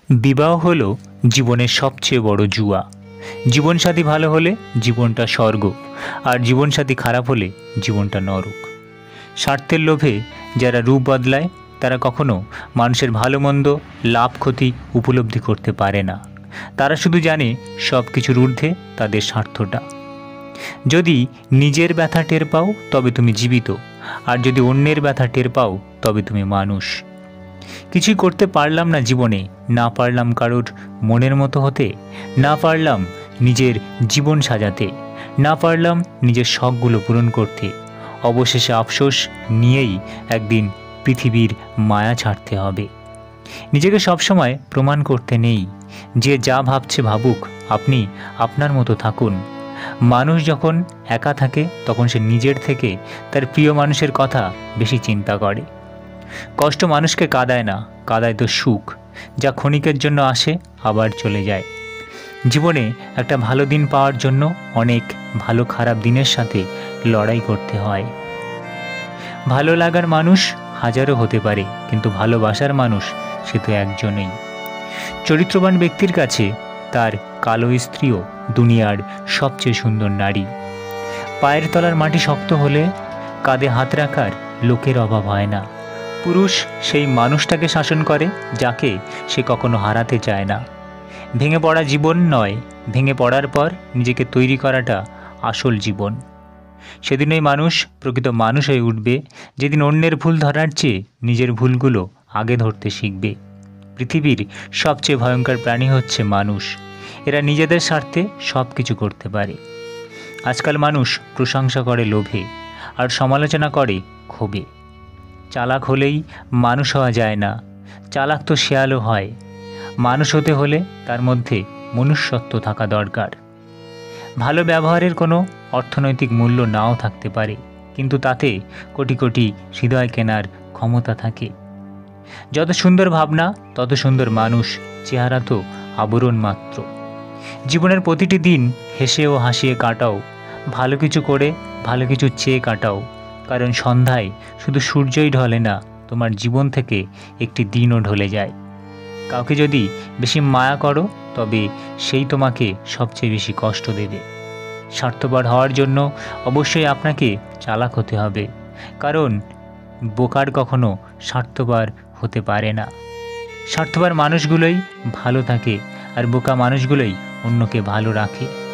বিবাহ হলো জীবনের সবচেয়ে বড় জুয়া। জীবনসাথী ভালো হলে জীবনটা স্বর্গ, আর জীবনসাথী খারাপ হলে জীবনটা নরক। স্বার্থের লোভে যারা রূপ বদলায় তারা কখনো মানুষের ভালো মন্দ, লাভ ক্ষতি উপলব্ধি করতে পারে না। তারা শুধু জানে সব কিছুর ঊর্ধ্বে তাদের স্বার্থটা। যদি নিজের ব্যথা টের পাও তবে তুমি জীবিত, আর যদি অন্যের ব্যথা টের পাও তবে তুমি মানুষ। কিছুই করতে পারলাম না জীবনে, না পারলাম কারোর মনের মতো হতে, না পারলাম নিজের জীবন সাজাতে, না পারলাম নিজের শখগুলো পূরণ করতে। অবশেষে আফসোস নিয়েই একদিন পৃথিবীর মায়া ছাড়তে হবে। নিজেকে সবসময় প্রমাণ করতে নেই। যে যা ভাবছে ভাবুক, আপনি আপনার মতো থাকুন। মানুষ যখন একা থাকে তখন সে নিজের থেকে তার প্রিয় মানুষের কথা বেশি চিন্তা করে। কষ্ট মানুষকে কাঁদায় না, কাঁদায় তো সুখ, যা ক্ষণিকের জন্য আসে আবার চলে যায়। জীবনে একটা ভালো দিন পাওয়ার জন্য অনেক ভালো খারাপ দিনের সাথে লড়াই করতে হয়। ভালো লাগার মানুষ হাজারো হতে পারে, কিন্তু ভালোবাসার মানুষ সে তো একজনই। চরিত্রবান ব্যক্তির কাছে তার কালো স্ত্রীও দুনিয়ার সবচেয়ে সুন্দর নারী। পায়ের তলার মাটি শক্ত হলে কাঁধে হাত রাখার লোকের অভাব হয় না। পুরুষ সেই মানুষটাকে শাসন করে যাকে সে কখনো হারাতে চায় না। ভেঙে পড়া জীবন নয়, ভেঙে পড়ার পর নিজেকে তৈরি করাটা আসল জীবন। সেদিনই মানুষ প্রকৃত মানুষ হয়ে উঠবে, যেদিন অন্যের ভুল ধরার চেয়ে নিজের ভুলগুলো আগে ধরতে শিখবে। পৃথিবীর সবচেয়ে ভয়ঙ্কর প্রাণী হচ্ছে মানুষ। এরা নিজেদের স্বার্থে সব কিছু করতে পারে। আজকাল মানুষ প্রশংসা করে লোভে, আর সমালোচনা করে ক্ষোভে। চালাক হলেই মানুষ হওয়া যায় না, চালাক তো শেয়ালও হয়। মানুষ হতে হলে তার মধ্যে মনুষ্যত্ব থাকা দরকার। ভালো ব্যবহারের কোনো অর্থনৈতিক মূল্য নাও থাকতে পারে, কিন্তু তাতে কোটি কোটি হৃদয় কেনার ক্ষমতা থাকে। যত সুন্দর ভাবনা তত সুন্দর মানুষ, চেহারা তো আবরণ মাত্র। জীবনের প্রতিটি দিন হেসে ও হাসিয়ে কাটাও, ভালো কিছু করে ভালো কিছু চেয়ে কাটাও। কারণ সন্ধ্যায় শুধু সূর্যই ঢলে না, তোমার জীবন থেকে একটি দিনও ঢলে যায়। কাউকে যদি বেশি মায়া করো তবে সেই তোমাকে সবচেয়ে বেশি কষ্ট দেবে। স্বার্থপর হওয়ার জন্য অবশ্যই আপনাকে চালাক হতে হবে, কারণ বোকার কখনো স্বার্থপর হতে পারে না। স্বার্থপর মানুষগুলোই ভালো থাকে, আর বোকা মানুষগুলোই অন্যকে ভালো রাখে।